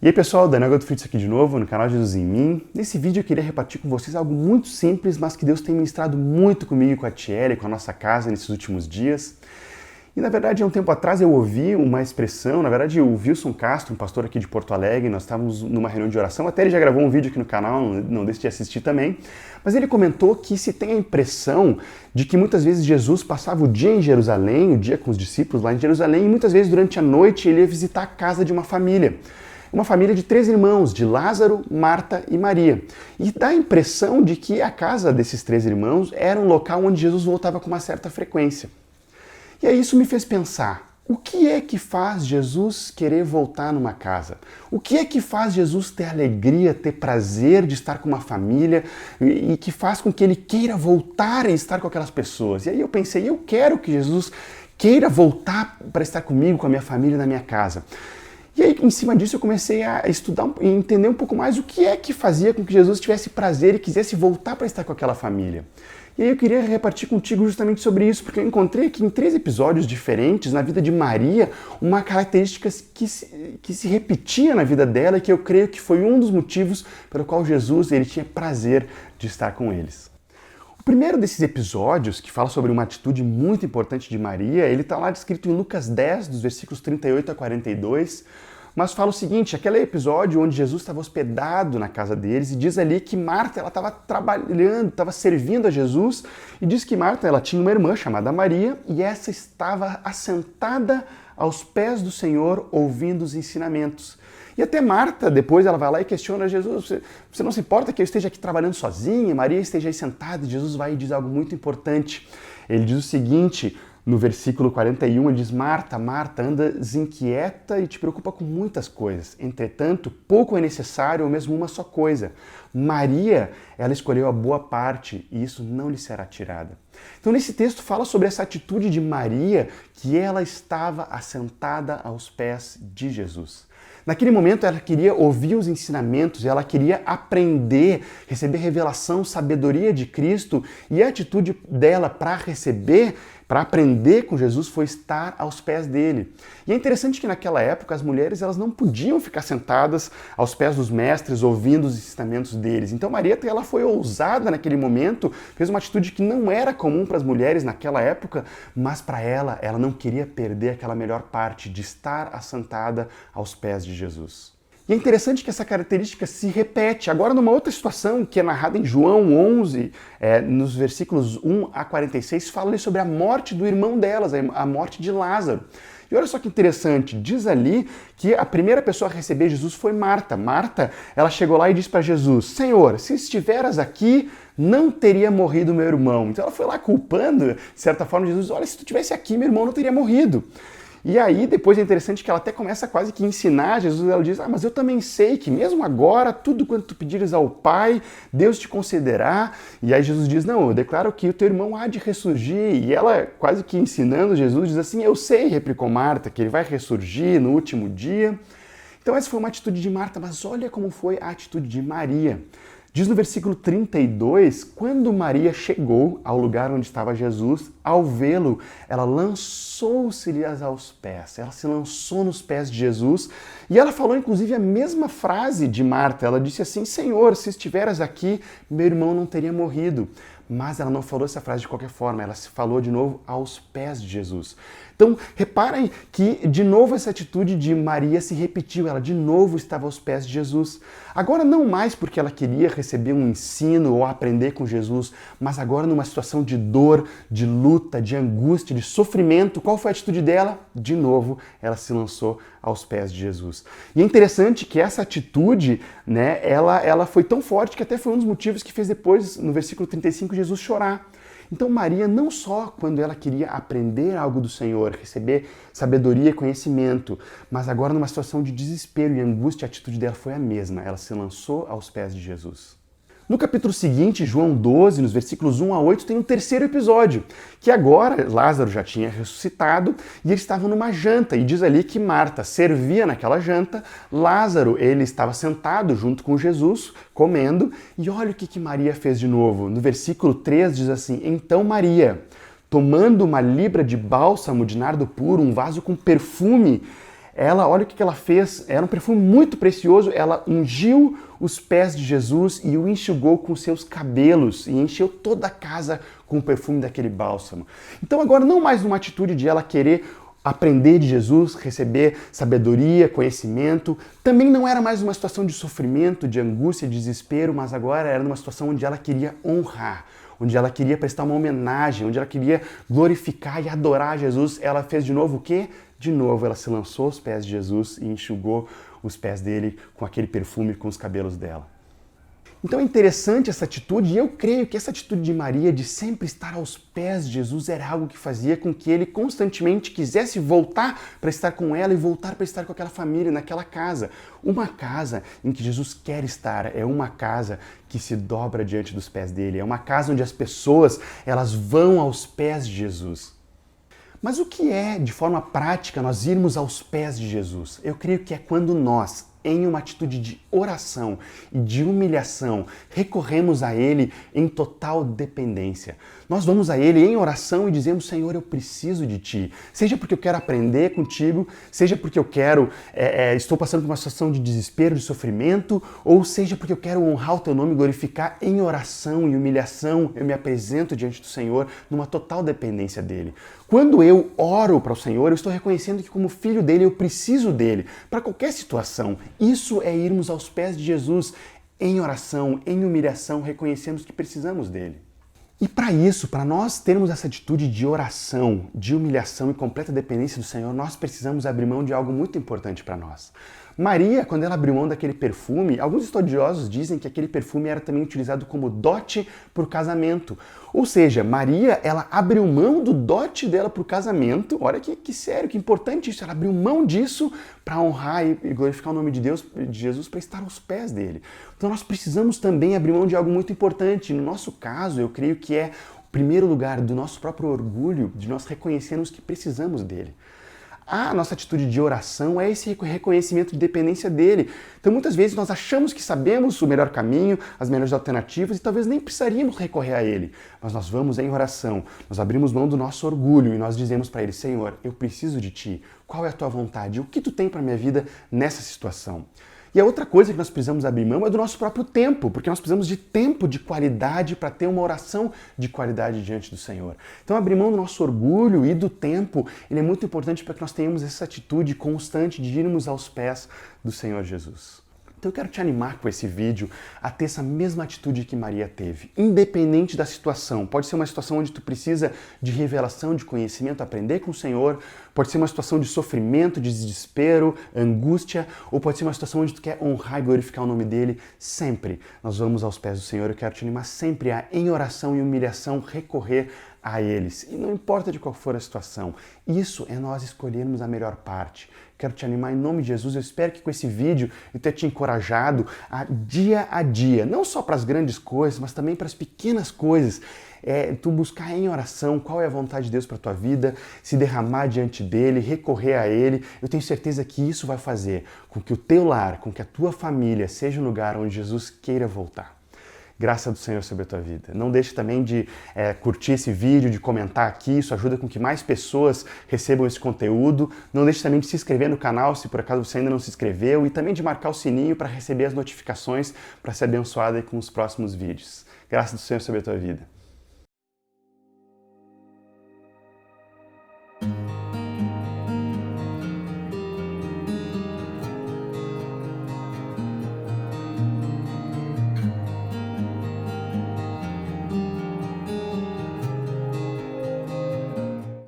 E aí pessoal, Daniel Godfrey aqui de novo no canal Jesus em Mim. Nesse vídeo eu queria repartir com vocês algo muito simples, mas que Deus tem ministrado muito comigo e com a Tiele e com a nossa casa nesses últimos dias. E na verdade, há um tempo atrás eu ouvi uma expressão, na verdade o Wilson Castro, um pastor aqui de Porto Alegre, nós estávamos numa reunião de oração, até ele já gravou um vídeo aqui no canal, não deixe de assistir também, mas ele comentou que se tem a impressão de que muitas vezes Jesus passava o dia em Jerusalém, o dia com os discípulos lá em Jerusalém, e muitas vezes durante a noite ele ia visitar a casa de uma família de 3 irmãos, de Lázaro, Marta e Maria. E dá a impressão de que a casa desses 3 irmãos era um local onde Jesus voltava com uma certa frequência. E aí isso me fez pensar, o que é que faz Jesus querer voltar numa casa? O que é que faz Jesus ter alegria, ter prazer de estar com uma família e que faz com que ele queira voltar a estar com aquelas pessoas? E aí eu pensei, eu quero que Jesus queira voltar para estar comigo, com a minha família, na minha casa. E aí, em cima disso, eu comecei a estudar e entender um pouco mais o que é que fazia com que Jesus tivesse prazer e quisesse voltar para estar com aquela família. E aí eu queria repartir contigo justamente sobre isso, porque eu encontrei aqui em 3 episódios diferentes na vida de Maria uma característica que se repetia na vida dela e que eu creio que foi um dos motivos pelo qual Jesus ele tinha prazer de estar com eles. O primeiro desses episódios, que fala sobre uma atitude muito importante de Maria, ele está lá descrito em Lucas 10, dos versículos 38 a 42, mas fala o seguinte, aquele episódio onde Jesus estava hospedado na casa deles e diz ali que Marta ela estava trabalhando, estava servindo a Jesus e diz que Marta ela tinha uma irmã chamada Maria e essa estava assentada aos pés do Senhor ouvindo os ensinamentos. E até Marta, depois ela vai lá e questiona Jesus, você não se importa que eu esteja aqui trabalhando sozinha, Maria esteja aí sentada, e Jesus vai e diz algo muito importante. Ele diz o seguinte, no versículo 41, ele diz, Marta, Marta, andas inquieta e te preocupa com muitas coisas. Entretanto, pouco é necessário ou mesmo uma só coisa. Maria, ela escolheu a boa parte e isso não lhe será tirada. Então, nesse texto fala sobre essa atitude de Maria, que ela estava assentada aos pés de Jesus. Naquele momento ela queria ouvir os ensinamentos, ela queria aprender, receber revelação, sabedoria de Cristo e a atitude dela para aprender com Jesus foi estar aos pés dele. E é interessante que naquela época as mulheres elas não podiam ficar sentadas aos pés dos mestres ouvindo os ensinamentos deles. Então Maria ela foi ousada naquele momento, fez uma atitude que não era comum para as mulheres naquela época, mas para ela não queria perder aquela melhor parte de estar assentada aos pés de Jesus. E é interessante que essa característica se repete agora numa outra situação que é narrada em João 11, nos versículos 1 a 46, fala sobre a morte do irmão delas, a morte de Lázaro. E olha só que interessante, diz ali que a primeira pessoa a receber Jesus foi Marta. Marta, ela chegou lá e disse para Jesus, Senhor, se estiveras aqui, não teria morrido meu irmão. Então ela foi lá culpando, de certa forma, Jesus, olha, se tu estivesse aqui, meu irmão não teria morrido. E aí, depois é interessante que ela até começa quase que a ensinar Jesus, ela diz, mas eu também sei que mesmo agora, tudo quanto tu pedires ao Pai, Deus te concederá. E aí Jesus diz, não, eu declaro que o teu irmão há de ressurgir. E ela, quase que ensinando Jesus, diz assim, eu sei, replicou Marta, que ele vai ressurgir no último dia. Então essa foi uma atitude de Marta, mas olha como foi a atitude de Maria. Diz no versículo 32, quando Maria chegou ao lugar onde estava Jesus, ao vê-lo, ela lançou-se-lhe aos pés, ela se lançou nos pés de Jesus e ela falou inclusive a mesma frase de Marta, ela disse assim, Senhor, se estiveras aqui, meu irmão não teria morrido. Mas ela não falou essa frase de qualquer forma, ela se falou de novo aos pés de Jesus. Então, reparem que de novo essa atitude de Maria se repetiu, ela de novo estava aos pés de Jesus. Agora não mais porque ela queria receber um ensino ou aprender com Jesus, mas agora numa situação de dor, de luta, de angústia, de sofrimento, qual foi a atitude dela? De novo, ela se lançou aos pés de Jesus. E é interessante que essa atitude, né, ela foi tão forte que até foi um dos motivos que fez depois, no versículo 35, Jesus chorar. Então Maria, não só quando ela queria aprender algo do Senhor, receber sabedoria e conhecimento, mas agora numa situação de desespero e angústia, a atitude dela foi a mesma. Ela se lançou aos pés de Jesus. No capítulo seguinte, João 12, nos versículos 1 a 8, tem um terceiro episódio, que agora Lázaro já tinha ressuscitado e eles estavam numa janta, e diz ali que Marta servia naquela janta, Lázaro, ele estava sentado junto com Jesus, comendo, e olha o que Maria fez de novo. No versículo 3 diz assim, então Maria, tomando uma libra de bálsamo de nardo puro, um vaso com perfume, ela, olha o que ela fez, era um perfume muito precioso, ela ungiu os pés de Jesus e o enxugou com seus cabelos e encheu toda a casa com o perfume daquele bálsamo. Então agora não mais numa atitude de ela querer aprender de Jesus, receber sabedoria, conhecimento, também não era mais uma situação de sofrimento, de angústia, de desespero, mas agora era uma situação onde ela queria honrar, onde ela queria prestar uma homenagem, onde ela queria glorificar e adorar Jesus. Ela fez de novo o quê? De novo, ela se lançou aos pés de Jesus e enxugou os pés dele com aquele perfume, com os cabelos dela. Então é interessante essa atitude e eu creio que essa atitude de Maria de sempre estar aos pés de Jesus era algo que fazia com que ele constantemente quisesse voltar para estar com ela e voltar para estar com aquela família, naquela casa. Uma casa em que Jesus quer estar, é uma casa que se dobra diante dos pés dele, é uma casa onde as pessoas elas vão aos pés de Jesus. Mas o que é, de forma prática, nós irmos aos pés de Jesus? Eu creio que é quando nós, em uma atitude de oração e de humilhação, recorremos a Ele em total dependência. Nós vamos a Ele em oração e dizemos, Senhor, eu preciso de Ti. Seja porque eu quero aprender contigo, seja porque eu estou passando por uma situação de desespero, de sofrimento, ou seja porque eu quero honrar o Teu nome e glorificar em oração e humilhação, eu me apresento diante do Senhor numa total dependência dEle. Quando eu oro para o Senhor, eu estou reconhecendo que como filho dEle, eu preciso dEle para qualquer situação. Isso é irmos aos pés de Jesus em oração, em humilhação, reconhecemos que precisamos dEle. E para isso, para nós termos essa atitude de oração, de humilhação e completa dependência do Senhor, nós precisamos abrir mão de algo muito importante para nós. Maria, quando ela abriu mão daquele perfume, alguns estudiosos dizem que aquele perfume era também utilizado como dote para o casamento. Ou seja, Maria, ela abriu mão do dote dela para o casamento. Olha que sério, que importante isso. Ela abriu mão disso para honrar e glorificar o nome de Deus, de Jesus, para estar aos pés dele. Então nós precisamos também abrir mão de algo muito importante. No nosso caso, eu creio que é o primeiro lugar do nosso próprio orgulho, de nós reconhecermos que precisamos dele. A nossa atitude de oração é esse reconhecimento de dependência dele. Então muitas vezes nós achamos que sabemos o melhor caminho, as melhores alternativas e talvez nem precisaríamos recorrer a ele. Mas nós vamos em oração, nós abrimos mão do nosso orgulho e nós dizemos para ele, Senhor, eu preciso de ti, qual é a tua vontade? O que tu tem para a minha vida nessa situação? E a outra coisa que nós precisamos abrir mão é do nosso próprio tempo, porque nós precisamos de tempo de qualidade para ter uma oração de qualidade diante do Senhor. Então abrir mão do nosso orgulho e do tempo, ele é muito importante para que nós tenhamos essa atitude constante de irmos aos pés do Senhor Jesus. Então eu quero te animar com esse vídeo a ter essa mesma atitude que Maria teve, independente da situação. Pode ser uma situação onde tu precisa de revelação, de conhecimento, aprender com o Senhor, pode ser uma situação de sofrimento, de desespero, angústia, ou pode ser uma situação onde tu quer honrar e glorificar o nome dele. Sempre nós vamos aos pés do Senhor. Eu quero te animar sempre a, em oração e humilhação, recorrer a eles. E não importa de qual for a situação, isso é nós escolhermos a melhor parte. Quero te animar em nome de Jesus. Eu espero que com esse vídeo eu tenha te encorajado a dia, não só para as grandes coisas, mas também para as pequenas coisas. Tu buscar em oração qual é a vontade de Deus para a tua vida, se derramar diante dele, recorrer a ele. Eu tenho certeza que isso vai fazer com que o teu lar, com que a tua família seja um lugar onde Jesus queira voltar. Graça do Senhor sobre a tua vida. Não deixe também de curtir esse vídeo, de comentar aqui, isso ajuda com que mais pessoas recebam esse conteúdo. Não deixe também de se inscrever no canal, se por acaso você ainda não se inscreveu, e também de marcar o sininho para receber as notificações, para ser abençoado aí com os próximos vídeos. Graça do Senhor sobre a tua vida.